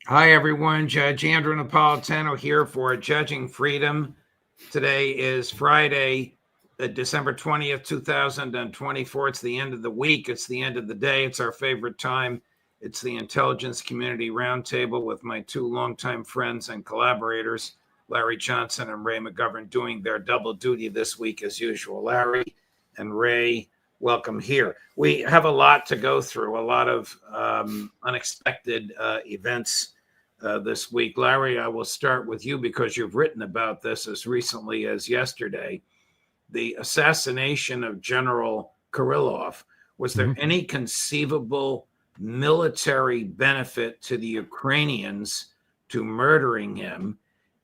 Hi, everyone. Judge Andrew Napolitano here for Judging Freedom. Today is Friday, December 20th, 2024. It's the end of the week. It's the end of the day. It's our favorite time. It's the Intelligence Community Roundtable with my two longtime friends and collaborators, Larry Johnson and Ray McGovern, doing their double duty this week as usual. Larry and Ray, welcome here. We have a lot to go through, a lot of unexpected events this week. Larry, I will start with you because you've written about this as recently as yesterday. The assassination of General Kirillov. Was there any conceivable military benefit to the Ukrainians to murdering him?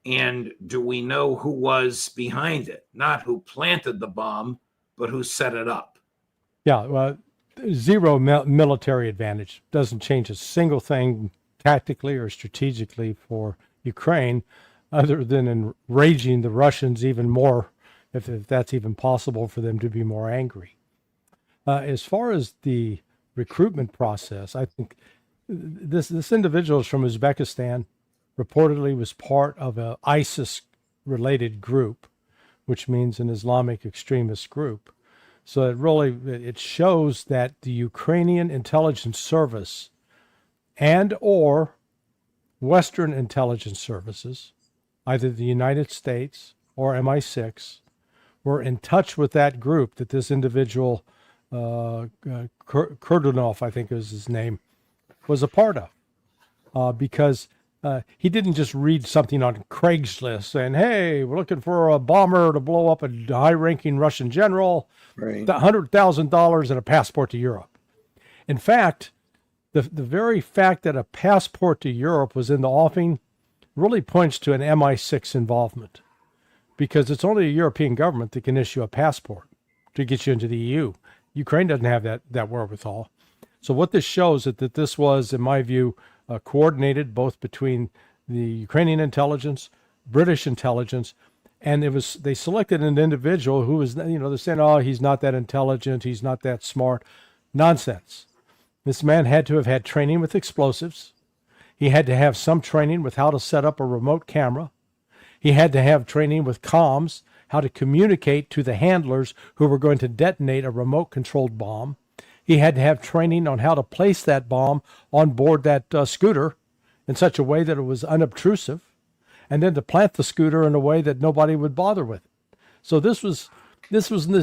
And do we know who was behind it? Not who planted the bomb, but who set it up? Yeah, well, zero military advantage. Doesn't change a single thing tactically or strategically for Ukraine, other than enraging the Russians even more, if that's even possible for them to be more angry. As far as the recruitment process, I think this individual is from Uzbekistan, reportedly was part of an ISIS-related group, which means an Islamic extremist group. So it shows that the Ukrainian intelligence service and or Western intelligence services, either the United States or MI6, were in touch with that group that this individual, Kurdunov, I think was his name, was a part of. Because he didn't just read something on Craigslist saying, hey, we're looking for a bomber to blow up a high-ranking Russian general, right. $100,000 and a passport to Europe. In fact, the very fact that a passport to Europe was in the offing really points to an MI6 involvement, because it's only a European government that can issue a passport to get you into the EU. Ukraine doesn't have that wherewithal. So what this shows is that this was, in my view, coordinated both between the Ukrainian intelligence, British intelligence, and they selected an individual who was, they're saying, oh, he's not that intelligent, he's not that smart. Nonsense. This man had to have had training with explosives. He had to have some training with how to set up a remote camera. He had to have training with comms, how to communicate to the handlers who were going to detonate a remote-controlled bomb. He had to have training on how to place that bomb on board that scooter in such a way that it was unobtrusive, and then to plant the scooter in a way that nobody would bother with it. So this was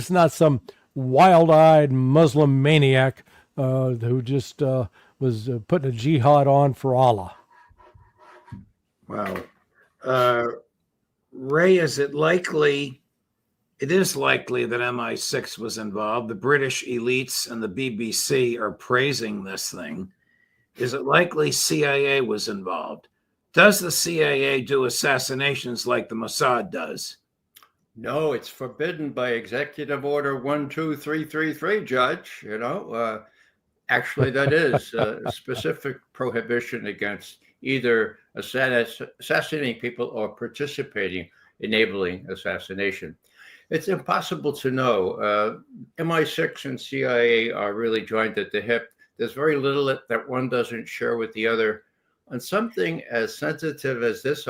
not some wild-eyed Muslim maniac who just was putting a jihad on for Allah. Wow. Ray, is it likely? It is likely that MI6 was involved. The British elites and the BBC are praising this thing. Is it likely CIA was involved? Does the CIA do assassinations like the Mossad does? No, it's forbidden by Executive Order 12333, Judge. Actually, that is a specific prohibition against either assassinating people or participating, enabling assassination. It's impossible to know. MI6 and CIA are really joined at the hip. There's very little that one doesn't share with the other. On something as sensitive as this,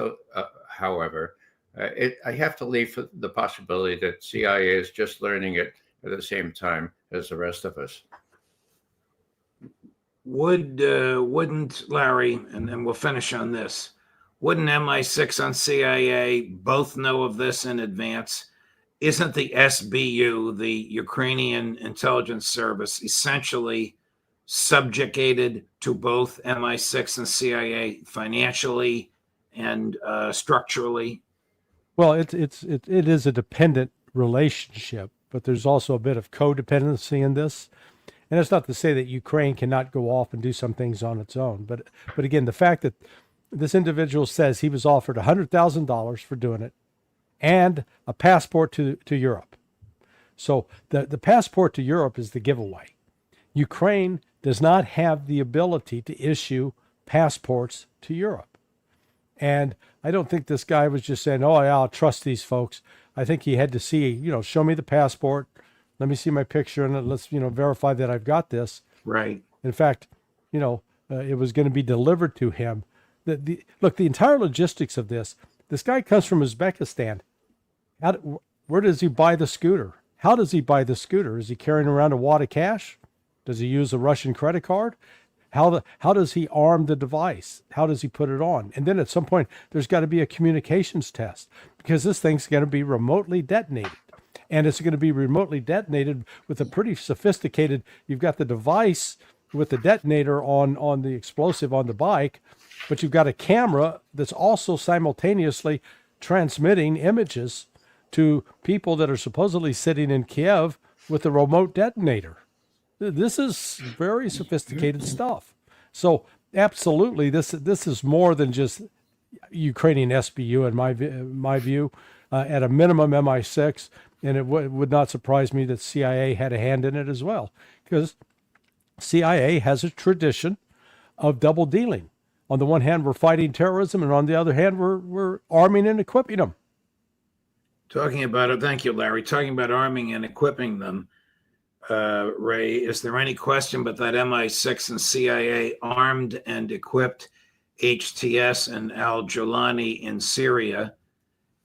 however, I have to leave for the possibility that CIA is just learning it at the same time as the rest of us. Wouldn't Larry, and then we'll finish on this, wouldn't MI6 and CIA both know of this in advance? Isn't the SBU, the Ukrainian intelligence service, essentially subjugated to both MI6 and CIA financially and structurally? Well, it is a dependent relationship, but there's also a bit of codependency in this. And it's not to say that Ukraine cannot go off and do some things on its own. But again, the fact that this individual says he was offered $100,000 for doing it and a passport to Europe. So the passport to Europe is the giveaway. Ukraine does not have the ability to issue passports to Europe. And I don't think this guy was just saying, oh, yeah, I'll trust these folks. I think he had to see, show me the passport. Let me see my picture and let's, verify that I've got this. Right. In fact, it was going to be delivered to him Look, the entire logistics of this guy comes from Uzbekistan. Where does he buy the scooter? How does he buy the scooter? Is he carrying around a wad of cash? Does he use a Russian credit card? How does he arm the device? How does he put it on? And then at some point, there's got to be a communications test, because this thing's going to be remotely detonated. And it's going to be remotely detonated with a pretty sophisticated, you've got the device with the detonator on the explosive on the bike, but you've got a camera that's also simultaneously transmitting images to people that are supposedly sitting in Kiev with the remote detonator. This is very sophisticated stuff. So absolutely, this is more than just Ukrainian SBU in my view. At a minimum, MI6, and it would not surprise me that CIA had a hand in it as well, because CIA has a tradition of double dealing. On the one hand, we're fighting terrorism, and on the other hand, we're arming and equipping them. Talking about it, thank you, Larry. Talking about arming and equipping them, Ray, is there any question but that MI6 and CIA armed and equipped HTS and al-Jawlani in Syria,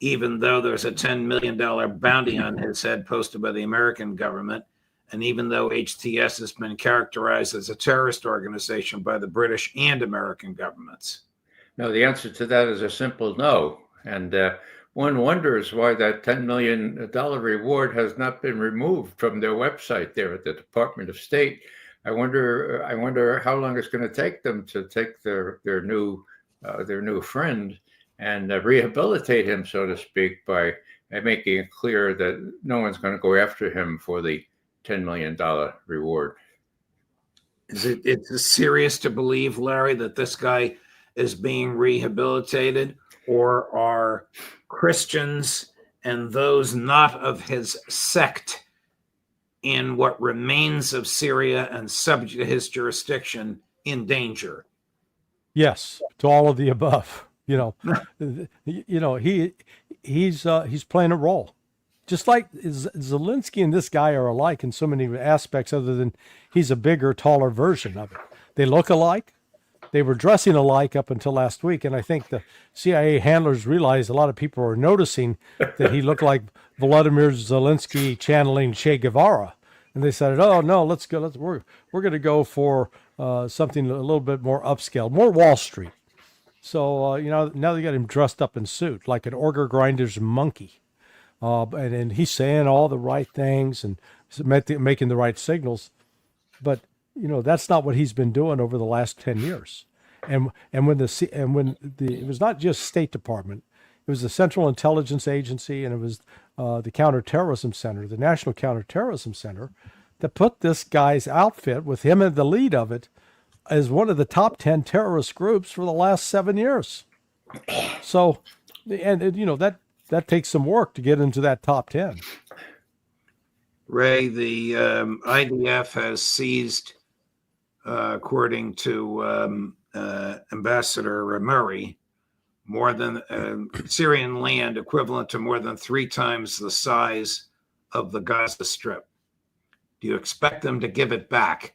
even though there's a $10 million bounty on his head posted by the American government, and even though HTS has been characterized as a terrorist organization by the British and American governments? No, the answer to that is a simple no. And one wonders why that $10 million reward has not been removed from their website there at the Department of State. I wonder how long it's going to take them to take their new friend and rehabilitate him, so to speak, by making it clear that no one's going to go after him for the $10 million reward. It's serious to believe, Larry, that this guy is being rehabilitated, or are Christians and those not of his sect in what remains of Syria and subject to his jurisdiction in danger? Yes, to all of the above. He's playing a role, just like Zelensky and this guy are alike in so many aspects, other than he's a bigger, taller version of it. They look alike. They were dressing alike up until last week, and I think the CIA handlers realized a lot of people were noticing that he looked like Volodymyr Zelensky channeling Che Guevara, and they said, "Oh no, we're going to go for something a little bit more upscale, more Wall Street." So, now they got him dressed up in suit like an organ grinder's monkey. And he's saying all the right things and making the right signals. But, that's not what he's been doing over the last 10 years. And when it was not just State Department, it was the Central Intelligence Agency, and it was the Counterterrorism Center, the National Counterterrorism Center, that put this guy's outfit with him in the lead of it as one of the top 10 terrorist groups for the last 7 years. So, and that takes some work to get into that top 10. Ray, the IDF has seized, according to Ambassador Murray, more than Syrian land equivalent to more than 3 times the size of the Gaza Strip. Do you expect them to give it back?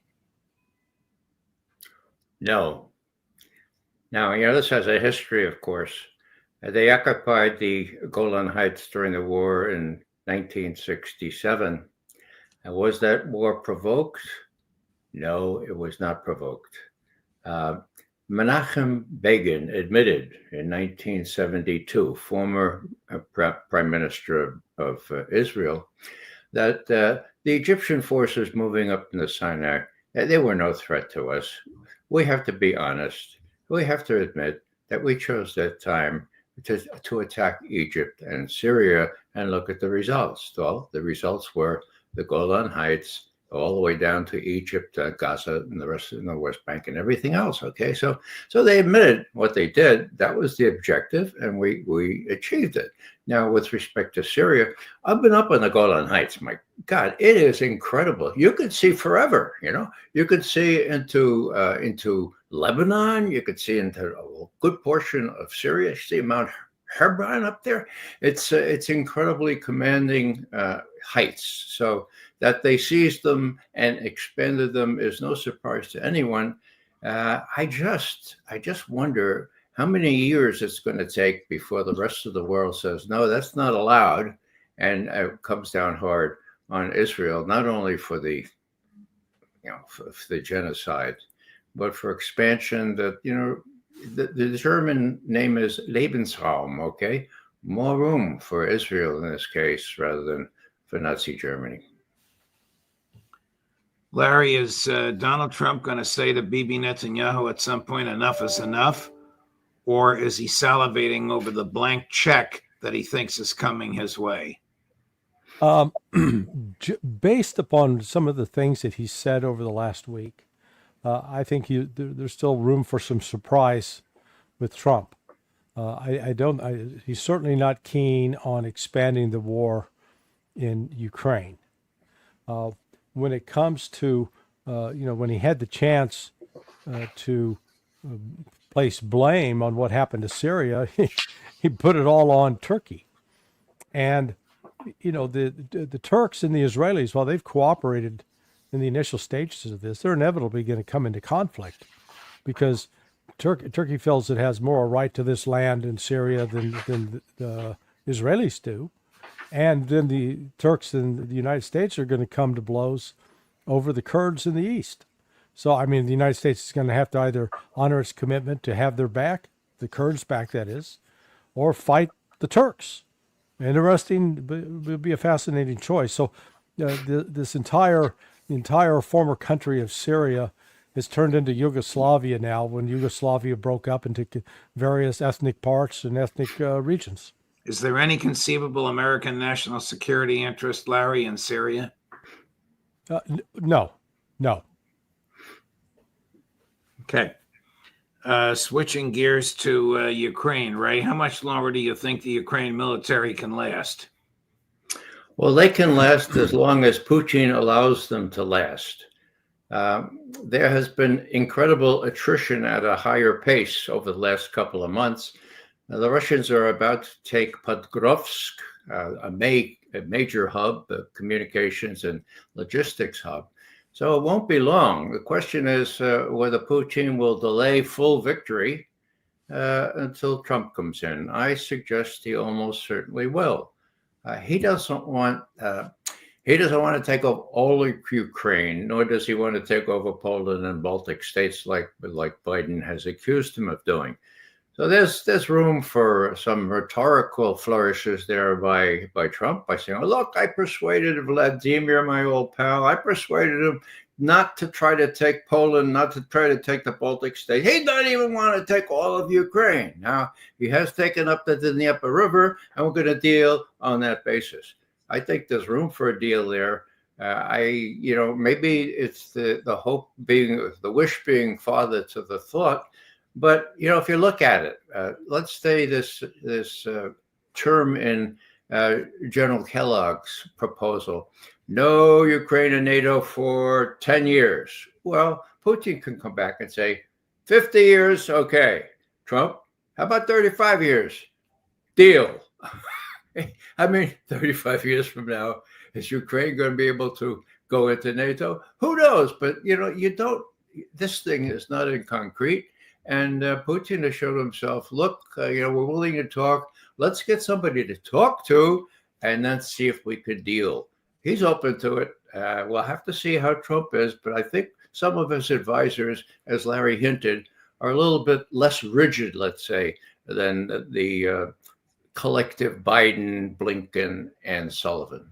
No. Now, this has a history, of course. They occupied the Golan Heights during the war in 1967. And was that war provoked? No, it was not provoked. Menachem Begin admitted in 1972, former Prime Minister of Israel, that the Egyptian forces moving up in the Sinai, they were no threat to us. We have to be honest. We have to admit that we chose that time to attack Egypt and Syria, and look at the results. Well, the results were the Golan Heights all the way down to Egypt, Gaza, and the rest of the West Bank and everything else. Okay, so they admitted what they did. That was the objective, and we achieved it. Now, with respect to Syria, I've been up on the Golan Heights. My God, it is incredible. You could see forever. You could see into Lebanon. You could see into a good portion of Syria. You see Mount Hebron up there. It's incredibly commanding heights. So that they seized them and expanded them is no surprise to anyone. I just wonder, how many years it's going to take before the rest of the world says, no, that's not allowed, and comes down hard on Israel, not only for the, for the genocide, but for expansion that, the German name is Lebensraum, okay? More room for Israel in this case rather than for Nazi Germany. Larry, is Donald Trump going to say to Bibi Netanyahu at some point, enough is enough? Or is he salivating over the blank check that he thinks is coming his way? Based upon some of the things that he said over the last week, I think there's still room for some surprise with Trump. He's certainly not keen on expanding the war in Ukraine. When it comes to, when he had the chance to place blame on what happened to Syria, he put it all on Turkey. And, the Turks and the Israelis, while they've cooperated in the initial stages of this, they're inevitably going to come into conflict because Turkey feels it has more right to this land in Syria than the Israelis do. And then the Turks and the United States are going to come to blows over the Kurds in the east. So, the United States is going to have to either honor its commitment to have their back, the Kurds' back, that is, or fight the Turks. Interesting, it would be a fascinating choice. So, this entire former country of Syria is turned into Yugoslavia now, when Yugoslavia broke up into various ethnic parts and ethnic regions. Is there any conceivable American national security interest, Larry, in Syria? No. Okay. Switching gears to Ukraine, Ray, how much longer do you think the Ukraine military can last? Well, they can last as long as Putin allows them to last. There has been incredible attrition at a higher pace over the last couple of months. The Russians are about to take Podgorsk, a major hub, a communications and logistics hub. So it won't be long. The question is whether Putin will delay full victory until Trump comes in. I suggest he almost certainly will. He doesn't want to take over all of Ukraine, nor does he want to take over Poland and Baltic states like Biden has accused him of doing. So there's room for some rhetorical flourishes there by Trump by saying, oh, look, I persuaded Vladimir, my old pal, I persuaded him not to try to take Poland, not to try to take the Baltic states. He doesn't even want to take all of Ukraine. Now, he has taken up the Dnieper River, and we're going to deal on that basis. I think there's room for a deal there. Maybe it's the hope being, the wish being father to the thought. But, if you look at it, let's say this term in General Kellogg's proposal, no Ukraine and NATO for 10 years. Well, Putin can come back and say, 50 years, okay. Trump, how about 35 years? Deal. 35 years from now, is Ukraine going to be able to go into NATO? Who knows? But, this thing is not in concrete. And Putin has shown himself, look, we're willing to talk. Let's get somebody to talk to and then see if we could deal. He's open to it. We'll have to see how Trump is. But I think some of his advisors, as Larry hinted, are a little bit less rigid, let's say, than the collective Biden, Blinken, and Sullivan.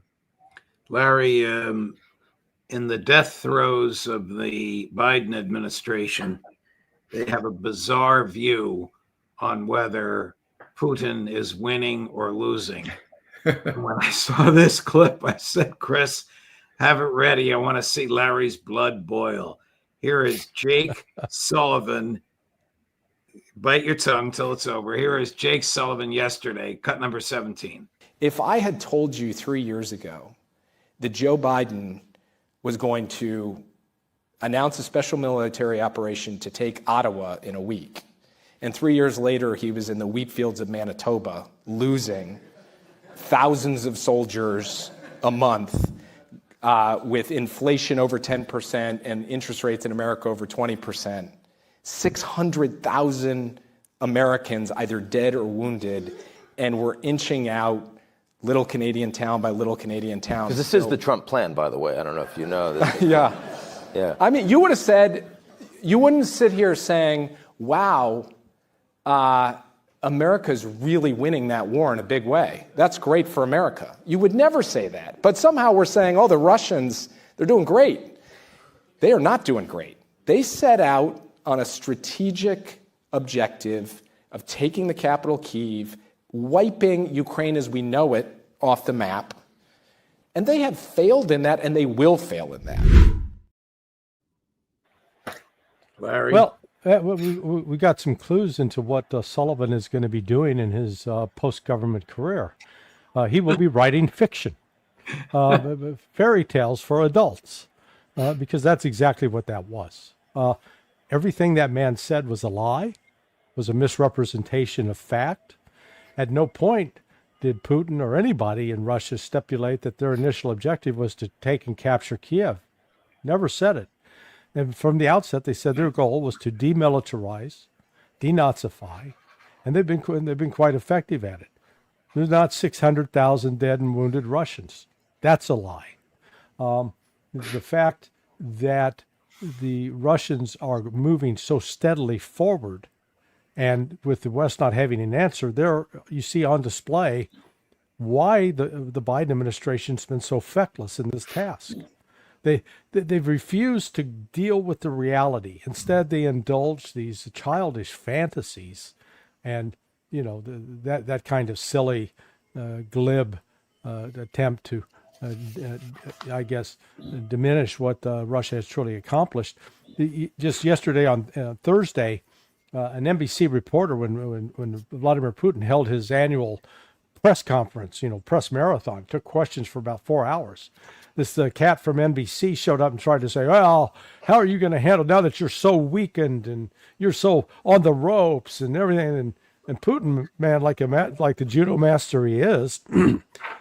Larry, in the death throes of the Biden administration, they have a bizarre view on whether Putin is winning or losing. When I saw this clip, I said, Chris, have it ready. I want to see Larry's blood boil. Here is Jake Sullivan. Bite your tongue till it's over. Here is Jake Sullivan yesterday, cut number 17. If I had told you 3 years ago that Joe Biden was going to announce a special military operation to take Ottawa in a week, and 3 years later he was in the wheat fields of Manitoba, losing thousands of soldiers a month, with inflation over 10% and interest rates in America over 20%, 600,000 Americans either dead or wounded, and we're inching out little Canadian town by little Canadian town. Because this is the Trump plan, by the way. I don't know if you know this. Yeah. Yeah. I mean, you would have said, you wouldn't sit here saying, wow, America's really winning that war in a big way. That's great for America. You would never say that. But somehow we're saying, oh, the Russians, they're doing great. They are not doing great. They set out on a strategic objective of taking the capital, Kyiv, wiping Ukraine as we know it off the map. And they have failed in that, and they will fail in that. Larry? Well, we got some clues into what Sullivan is going to be doing in his post-government career. He will be writing fiction, fairy tales for adults, because that's exactly what that was. Everything that man said was a lie, was a misrepresentation of fact. At no point did Putin or anybody in Russia stipulate that their initial objective was to take and capture Kiev. Never said it. And from the outset, they said their goal was to demilitarize, denazify, and they've been quite effective at it. There's not 600,000 dead and wounded Russians. That's a lie. The fact that the Russians are moving so steadily forward, and with the West not having an answer, there you see on display why the Biden administration's been so feckless in this task. They've refused to deal with the reality. Instead, they indulge these childish fantasies, and that kind of silly, glib attempt to, I guess, diminish what Russia has truly accomplished. Just yesterday on Thursday, an NBC reporter, when Vladimir Putin held his annual press conference, press marathon, took questions for about 4 hours. This cat from NBC showed up and tried to say, well, how are you going to handle now that you're so weakened and you're so on the ropes and everything? And Putin, man, like the judo master he is,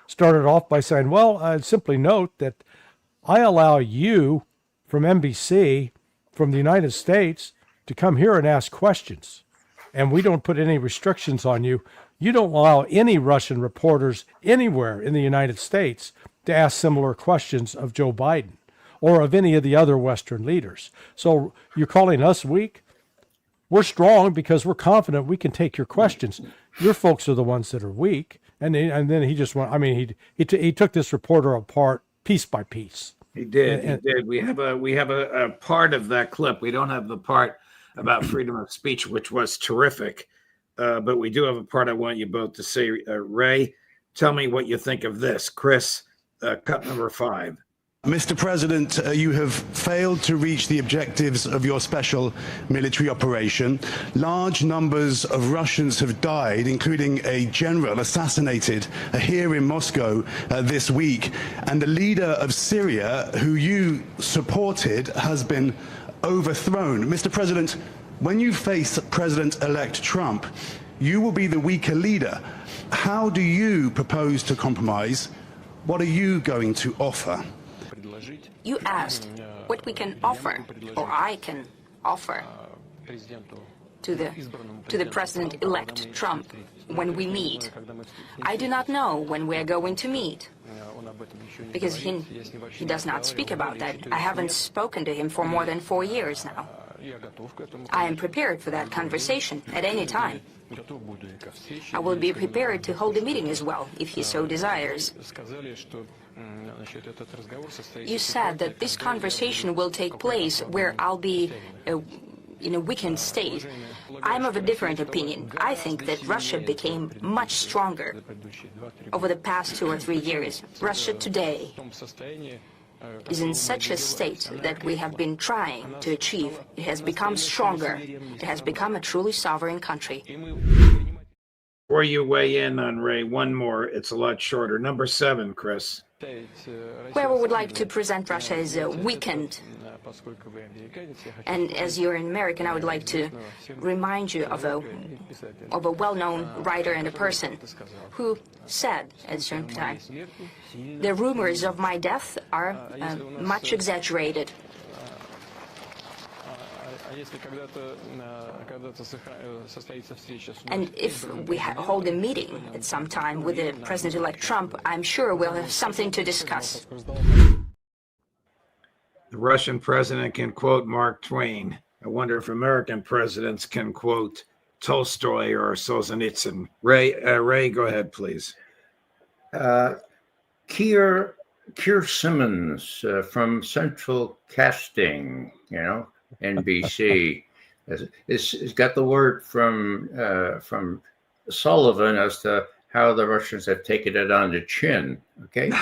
started off by saying, well, I'd simply note that I allow you from NBC, from the United States, to come here and ask questions. And we don't put any restrictions on you. You don't allow any Russian reporters anywhere in the United States to ask similar questions of Joe Biden or of any of the other Western leaders. So you're calling us weak? We're strong because we're confident we can take your questions. Your folks are the ones that are weak. And then he just went, he took this reporter apart piece by piece. He did. He did. We have a part of that clip. We don't have the part about freedom of speech, which was terrific. But we do have a part I want you both to say. Ray, tell me what you think of this. Chris, cut number 5. Mr. President, you have failed to reach the objectives of your special military operation. Large numbers of Russians have died, including a general assassinated here in Moscow this week. And the leader of Syria, who you supported, has been overthrown. Mr. President, when you face President-elect Trump, you will be the weaker leader. How do you propose to compromise? What are you going to offer? You asked what we can offer, or I can offer, to the President-elect Trump when we meet. I do not know when we are going to meet, because he does not speak about that. I haven't spoken to him for more than 4 years now. I am prepared for that conversation at any time. I will be prepared to hold a meeting as well, if he so desires. You said that this conversation will take place where I'll be in a weakened state. I'm of a different opinion. I think that Russia became much stronger over the past 2 or 3 years. Russia today is in such a state that we have been trying to achieve. It has become stronger. It has become a truly sovereign country. Before you weigh in on Ray, one more. It's a lot shorter. Number 7, Chris. Where we would like to present Russia as weakened. And as you're an American, I would like to remind you of a well-known writer and a person who said at a certain time, the rumors of my death are much exaggerated. And if we hold a meeting at some time with the President-elect Trump, I'm sure we'll have something to discuss. The Russian president can quote Mark Twain. I wonder if American presidents can quote Tolstoy or Solzhenitsyn. Ray, go ahead, please. Keir Simmons from Central Casting, NBC, has got the word from Sullivan as to how the Russians have taken it on the chin. Okay,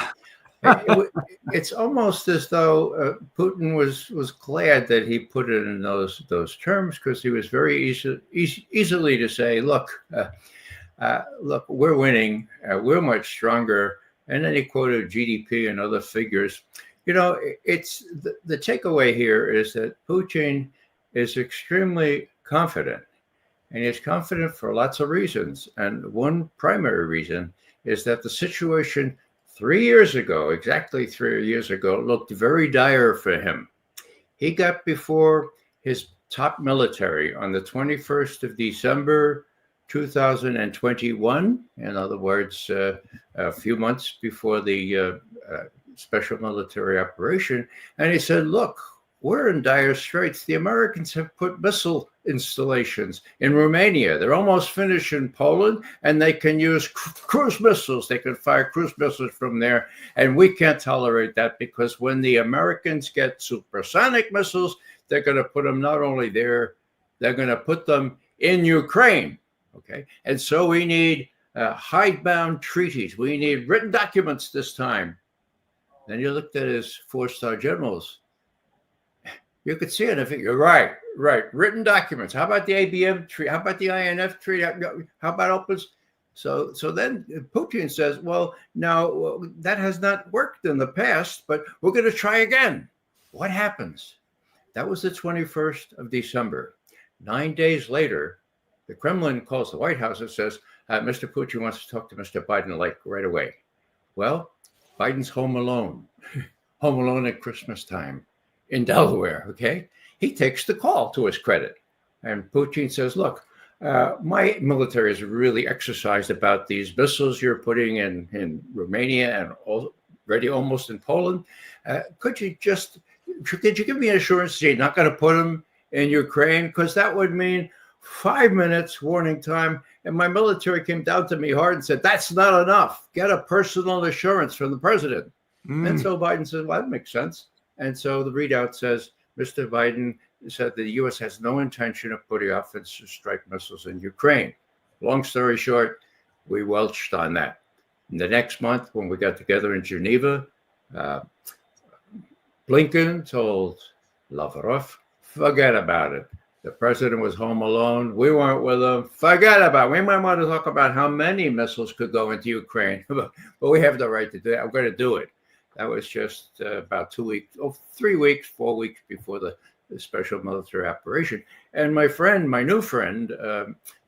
it's almost as though Putin was glad that he put it in those terms, because he was very easily to say, look, we're winning, we're much stronger. And then he quoted GDP and other figures. It's the takeaway here is that Putin is extremely confident, and he's confident for lots of reasons. And one primary reason is that the situation 3 years ago, exactly 3 years ago, looked very dire for him. He got before his top military on the 21st of December, 2021, in other words, a few months before the special military operation. And he said, look, we're in dire straits. The Americans have put missile installations in Romania. They're almost finished in Poland, and they can use cruise missiles. They can fire cruise missiles from there. And we can't tolerate that, because when the Americans get supersonic missiles, they're going to put them not only there, they're going to put them in Ukraine. Okay, and so we need hidebound treaties. We need written documents this time. Then you looked at his four-star generals. You could see it. If you're right, written documents. How about the ABM treaty? How about the INF treaty? How about opens? So then Putin says, well, now that has not worked in the past, but we're going to try again. What happens? That was the 21st of December. 9 days later, the Kremlin calls the White House and says, Mr. Putin wants to talk to Mr. Biden like right away. Well, Biden's home alone at Christmas time in Delaware, okay? He takes the call, to his credit. And Putin says, look, my military is really exercised about these missiles you're putting in Romania and already almost in Poland. Could you give me an assurance that you're not going to put them in Ukraine? Because that would mean 5 minutes warning time. And my military came down to me hard and said, that's not enough. Get a personal assurance from the president. And so Biden says, well, that makes sense. And so the readout says, Mr. Biden said the U.S. has no intention of putting offensive strike missiles in Ukraine. Long story short, we welched on that. And the next month, when we got together in Geneva, Blinken told Lavrov, forget about it. The president was home alone. We weren't with him. Forget about it. We might want to talk about how many missiles could go into Ukraine, but we have the right to do that. I'm going to do it. That was just about 4 weeks before the special military operation. And my new friend,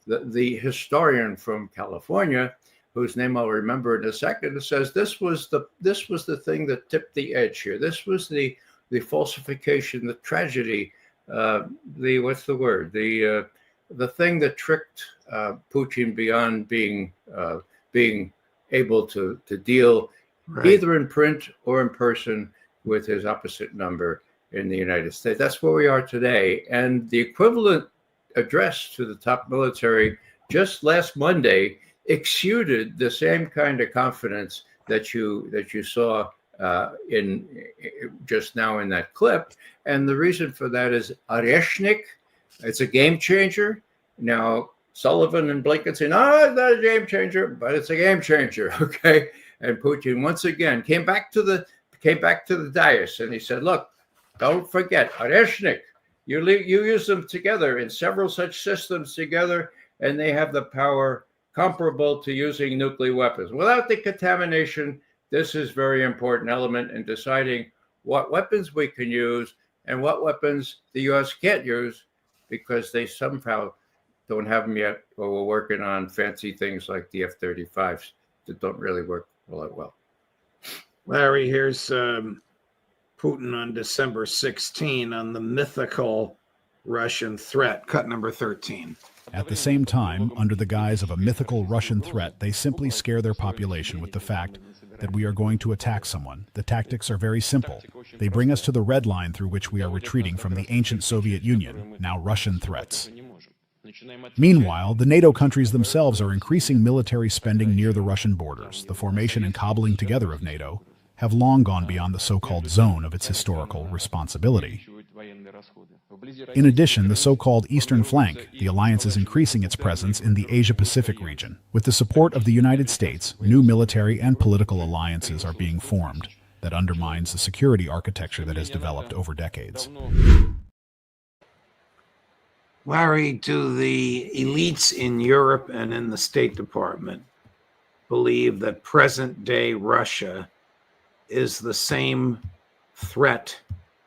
the historian from California, whose name I'll remember in a second, says this was the thing that tipped the edge here. This was the falsification, the tragedy. The thing that tricked Putin beyond being able to deal either in print or in person with his opposite number in the United States. That's where we are today. And the equivalent address to the top military just last Monday exuded the same kind of confidence that you saw in just now in that clip. And the reason for that is Oreshnik. It's a game changer. Now, Sullivan and Blinken say, no, it's not a game changer, but it's a game changer, okay? And Putin once again came back to the dais, and he said, look, don't forget, Oreshnik, you use them together in several such systems together, and they have the power comparable to using nuclear weapons. Without the contamination, this is a very important element in deciding what weapons we can use and what weapons the U.S. can't use, because they somehow don't have them yet, or we're working on fancy things like the F-35s that don't really work all that well. Larry, here's Putin on December 16 on the mythical Russian threat. Cut number 13. At the same time, under the guise of a mythical Russian threat, they simply scare their population with the fact that we are going to attack someone. The tactics are very simple. They bring us to the red line through which we are retreating from the ancient Soviet Union, now Russian threats. Meanwhile, the NATO countries themselves are increasing military spending near the Russian borders. The formation and cobbling together of NATO have long gone beyond the so-called zone of its historical responsibility. In addition, the so-called Eastern Flank, the alliance is increasing its presence in the Asia-Pacific region. With the support of the United States, new military and political alliances are being formed that undermines the security architecture that has developed over decades. Larry, do the elites in Europe and in the State Department believe that present-day Russia is the same threat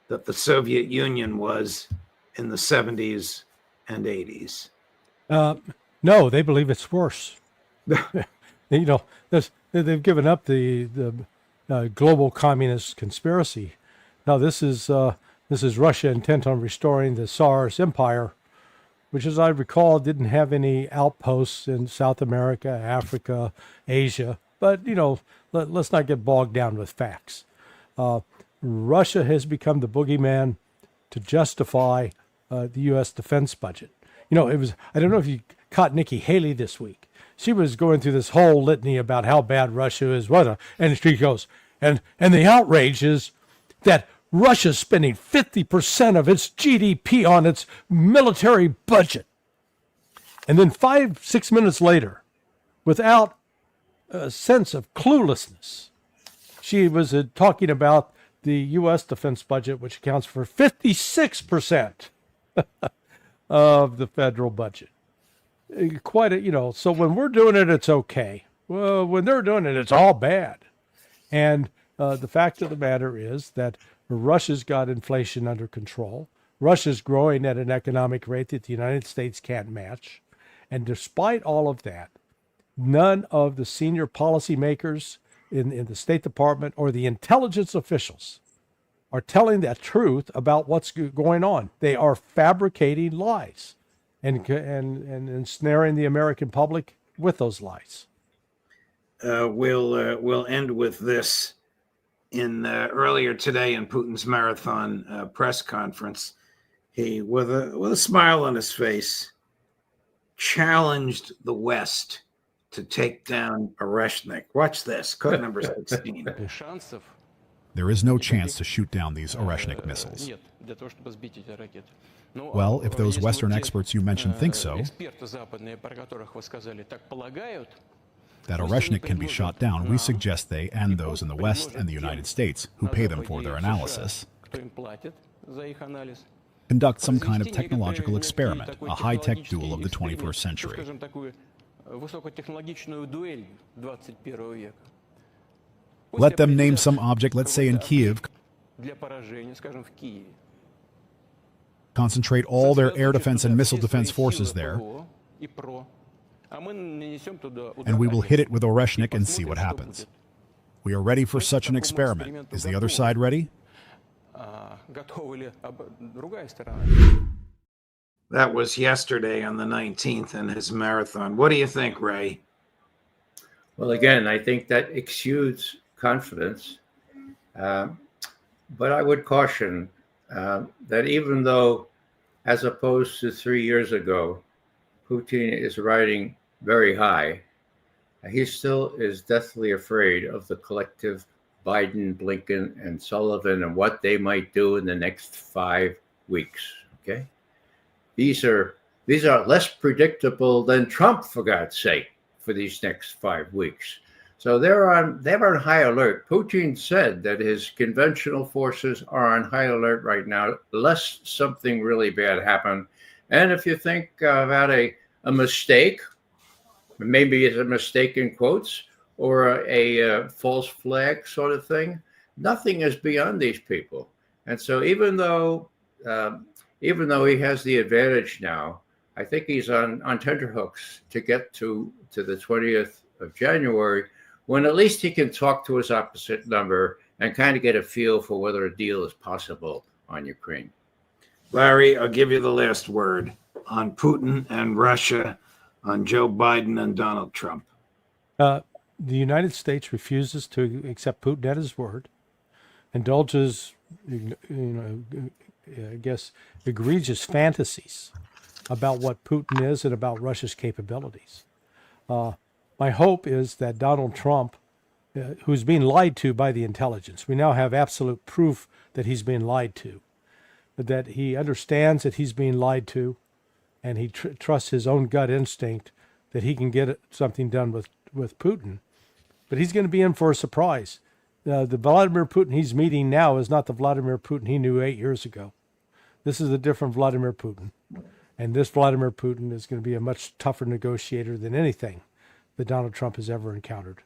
that the Soviet Union was in the 70s and 80s? No, they believe it's worse. They've given up the global communist conspiracy. Now this is Russia intent on restoring the Tsar's empire, which, as I recall, didn't have any outposts in South America, Africa, Asia. But let's not get bogged down with facts. Russia has become the boogeyman to justify the U.S. defense budget. I don't know if you caught Nikki Haley this week. She was going through this whole litany about how bad Russia is, and she goes, and the outrage is that Russia's spending 50% of its GDP on its military budget. And then 5-6 minutes later, without a sense of cluelessness, she was talking about the U.S. defense budget, which accounts for 56% of the federal budget. So when we're doing it, it's okay. Well, when they're doing it, it's all bad. And the fact of the matter is that Russia's got inflation under control. Russia's growing at an economic rate that the United States can't match. And despite all of that, none of the senior policymakers in the State Department or the intelligence officials are telling the truth about what's going on. They are fabricating lies and ensnaring the American public with those lies. We'll end with this. Earlier today in Putin's marathon press conference, he, with a smile on his face, challenged the West to take down Oreshnik. Watch this, cut number 16. There is no chance to shoot down these Oreshnik missiles. Well, if those Western experts you mentioned think so, that Oreshnik can be shot down, we suggest they, and those in the West and the United States, who pay them for their analysis, conduct some kind of technological experiment, a high-tech duel of the 21st century. Let them name some object, let's say in Kiev, concentrate all their air defense and missile defense forces there, and we will hit it with Oreshnik and see what happens. We are ready for such an experiment. Is the other side ready? That was yesterday on the 19th in his marathon. What do you think, Ray? Well, again, I think that exudes confidence. But I would caution that even though, as opposed to 3 years ago, Putin is riding very high, he still is deathly afraid of the collective Biden, Blinken, and Sullivan and what they might do in the next 5 weeks. Okay, these are less predictable than Trump, for God's sake, for these next 5 weeks. So they're on high alert. Putin said that his conventional forces are on high alert right now, lest something really bad happen. And if you think about a mistake, maybe it's a mistake in quotes, or a false flag sort of thing, nothing is beyond these people. And so even though he has the advantage now, I think he's on tenterhooks to get to the 20th of January, when at least he can talk to his opposite number and kind of get a feel for whether a deal is possible on Ukraine. Larry, I'll give you the last word on Putin and Russia, on Joe Biden and Donald Trump. The United States refuses to accept Putin at his word, indulges, I guess, egregious fantasies about what Putin is and about Russia's capabilities. My hope is that Donald Trump, who's being lied to by the intelligence, we now have absolute proof that he's being lied to, that he understands that he's being lied to, and he trusts his own gut instinct that he can get something done with Putin. But he's going to be in for a surprise. The Vladimir Putin he's meeting now is not the Vladimir Putin he knew 8 years ago. This is a different Vladimir Putin. And this Vladimir Putin is going to be a much tougher negotiator than anything that Donald Trump has ever encountered.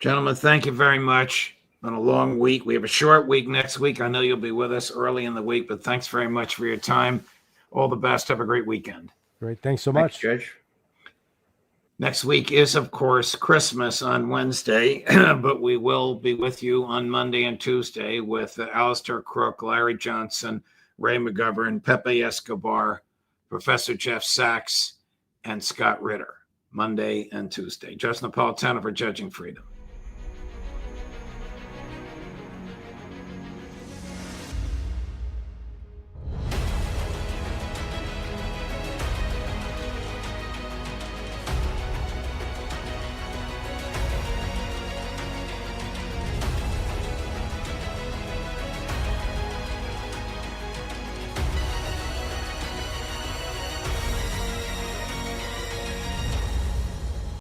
Gentlemen, thank you very much. On a long week. We have a short week next week. I know you'll be with us early in the week, but thanks very much for your time. All the best. Have a great weekend. Great. Thanks so much. Thanks, Judge. Next week is, of course, Christmas on Wednesday, but we will be with you on Monday and Tuesday with Alistair Crook, Larry Johnson, Ray McGovern, Pepe Escobar, Professor Jeff Sachs, and Scott Ritter, Monday and Tuesday. Judge Napolitano for Judging Freedom.